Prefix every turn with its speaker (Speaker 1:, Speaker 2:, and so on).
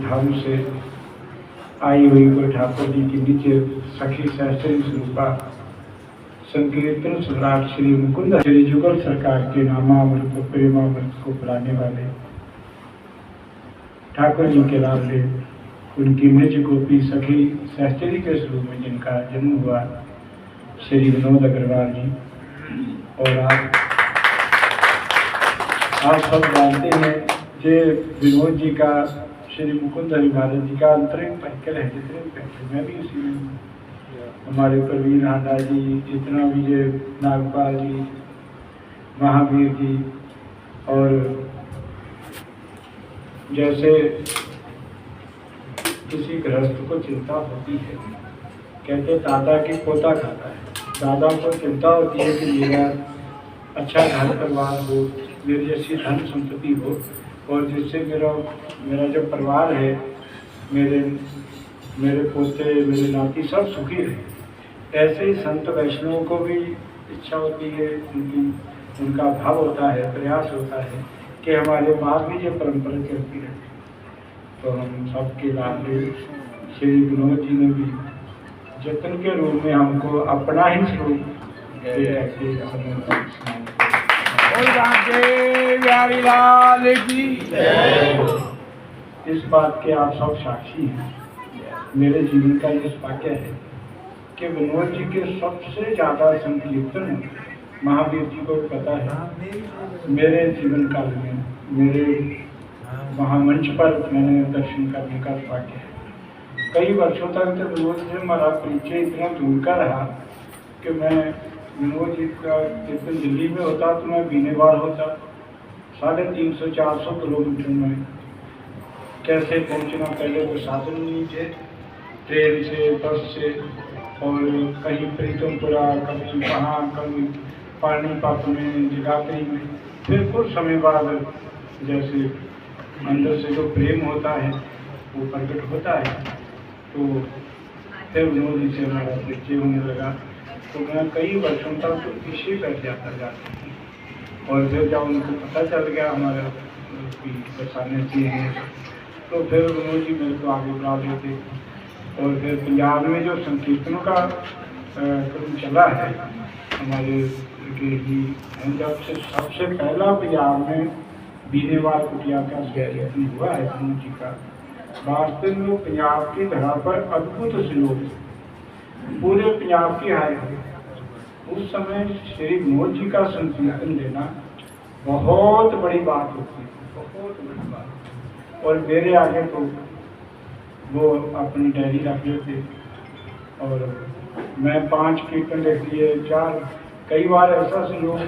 Speaker 1: धाम से आई हुई कोई ठाकुर जी की नीचे सखी सहस्त्री स्वरूपा संकीर्तन सम्राट श्री मुकुंद श्री जुगल सरकार के नामामृत को प्रेमामृत को पिलाने वाले ठाकुर जी के लाडले उनकी निज गोपी सखी सहस्त्री के स्वरूप में जिनका जन्म हुआ श्री विनोद अग्रवाल जी। और आप सब जानते हैं कि विनोद जी का श्री मुकुंद महाराज जी का अंतरिम पैकल है, जितने पैकल मैं भी उसी में हूँ। हमारे प्रवीण हांडा जी, जितना भी ये नागपाल जी, महावीर जी, और जैसे किसी गृहस्थ को चिंता होती है, कहते दादा की पोता खाता है, दादा को चिंता होती है कि मेरा अच्छा घर परिवार हो, मेरी ऐसी धन संपत्ति हो और जिससे मेरा जो परिवार है, मेरे पोते मेरे नाती सब सुखी रहे। ऐसे ही संत वैष्णवों को भी इच्छा होती है, उनका भाव होता है, प्रयास होता है कि हमारे बाद भी ये परंपरा चलती रहे। तो हम सबके लाडले श्री विनोद जी ने भी जतन के रूप में हमको अपना ही स्वरूप इस बात के आप सब साक्षी हैं। मेरे जीवन का ये वाक्य है कि विनोद जी के सबसे ज्यादा संकीर्तन महावीर जी को पता है। मेरे जीवन काल में मेरे महामंच पर मैंने दर्शन करने का भाग्य है। कई वर्षों तक तो विनोद से हमारा परिचय इतना दूर का रहा कि मैं विनोद जी का कीर्तन दिल्ली में होता तो मैं बीनेवाल होता 350-400 किलोमीटर में कैसे पहुंचना, पहले वो साधन नहीं थे, ट्रेन से बस से, और कहीं प्रीतमपुरा, कभी कहाँ, कभी पानीपत में, जगाधरी में। फिर कुछ समय बाद जैसे अंदर से जो प्रेम होता है वो प्रकट होता है, तो फिर विनोद जी से हमारा परिचय होने लगा। तो मैं कई वर्षों तक तो इसी पर जाता और फिर जब उनको पता चल गया हमारा परेशानी थी हैं, तो फिर विनोद जी मेरे को आगे बढ़ा देते। और फिर पंजाब में जो संकीर्तनों का क्रम चला है हमारे जब से सबसे पहला पंजाब में बीनेवाल कुटिया का संकीर्तन हुआ है विनोद जी का। वास्तव में पंजाब की धरा पर अद्भुत सहयोग पूरे पंजाब की हाय है। उस समय श्री विनोद जी का संकीर्तन लेना बहुत बड़ी बात होती है, बहुत बड़ी बात। और मेरे आगे तो वो अपनी डायरी रख लेते और मैं 5 कीर्तन लिख लिए, 4, कई बार ऐसा सहयोग